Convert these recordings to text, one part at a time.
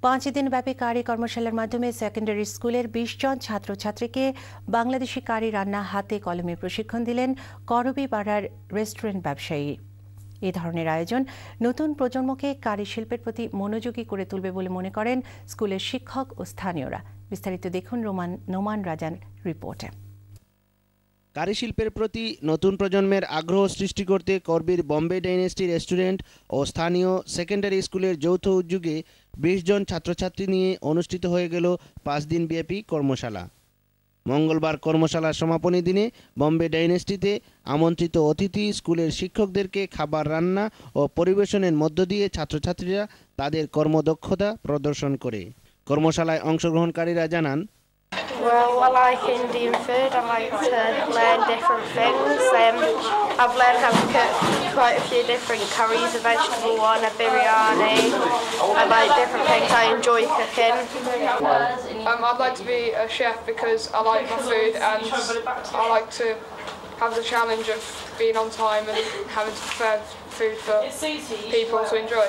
5 দিনব্যাপী কারি কর্মশালার মাধ্যমে সেকেন্ডারি স্কুলের 20 জন ছাত্রছাত্রীকে বাংলাদেশি কারি রান্না হাতে কলমে প্রশিক্ষণ দিলেন করবীপাড়ার রেস্টুরেন্ট ব্যবসায়ী। এ ধরনের আয়োজন নতুন প্রজন্মকে কারি শিল্পের প্রতি মনোযোগী করে তুলবে বলে মনে করেন স্কুলের শিক্ষক ও স্থানীয়রা। বিস্তারিত দেখুন নোমান রাজার রিপোর্টে। কারি শিল্পের প্রতি নতুন প্রজন্মের আগ্রহ সৃষ্টি করতে করবীর বম্বে ডাইনেস্টি রেস্টুরেন্ট ও স্থানীয় সেকেন্ডারি স্কুলের যৌথ উদ্যোগে 20 জন ছাত্রছাত্রী নিয়ে অনুষ্ঠিত হয়ে গেল 5 দিনব্যাপী কর্মশালা। মঙ্গলবার কর্মশালার সমাপনী দিনে বম্বে ডাইনেস্টিতে আমন্ত্রিত অতিথি স্কুলের শিক্ষকদেরকে খাবার রান্না ও পরিবেশনের মধ্য দিয়ে ছাত্রছাত্রীরা তাদের কর্মদক্ষতা প্রদর্শন করে। কর্মশালায় অংশগ্রহণকারীরা জানান, Well, I like Indian food. I like to learn different things. I've learned how to cook quite a few different curries, a vegetable one, a biryani. I like different things. I enjoy cooking. I'd like to be a chef because I like my food and I like to have the challenge of being on time and having to prepare food for people to enjoy.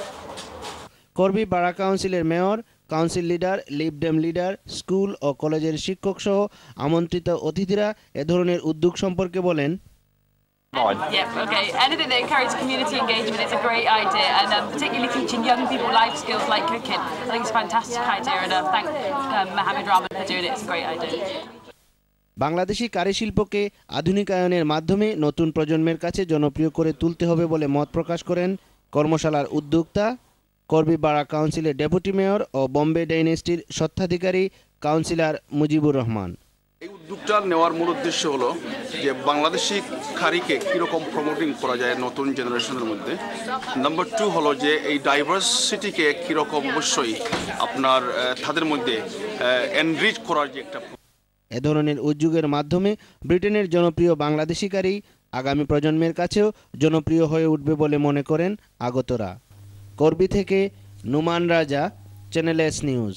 করবীপাড়া কাউন্সিলের mayor, council leader, lib dem leader, school ও কলেজের শিক্ষক সহ আমন্ত্রিত অতিথিরা এ ধরনের উদ্যোগ সম্পর্কে বলেন, Yeah, okay. Anything that encourages community engagement is a great idea, and particularly teaching young people life skills like cooking. I think it's a fantastic idea, and I thank Mohammed Rahman for doing it. It's a great idea. Bangladeshi কারি শিল্পকে আধুনিকায়নের মাধ্যমে নতুন প্রজন্মের কাছে জনপ্রিয় করে তুলতে হবে বলে মত প্রকাশ করেন কর্মশালার উদ্যোক্তা, করবীপাড়া কাউন্সিলের ডেপুটি মেয়র ও বম্বে ডাইনেস্টির স্বত্বাধিকারী কাউন্সিলর মুজিবুর রহমান। এই উদ্যোগটা নেওয়ার মূল উদ্দেশ্য হলো যে বাংলাদেশি কারিকে কীরকম প্রমোটিং করা যায় নতুন জেনারেশনের মধ্যে। নাম্বার 2 হলো যে এই ডাইভার্সিটিকে কীরকম অবশ্যই আপনার তাদের মধ্যে এনরিচ করার যে একটা। এ ধরনের উদ্যোগের মাধ্যমে ব্রিটেনের জনপ্রিয় বাংলাদেশি কারি আগামী প্রজন্মের কাছেও জনপ্রিয় হয়ে উঠবে বলে মনে করেন আগতরা। করবী থেকে নোমান রাজা, চ্যানেল এস নিউজ।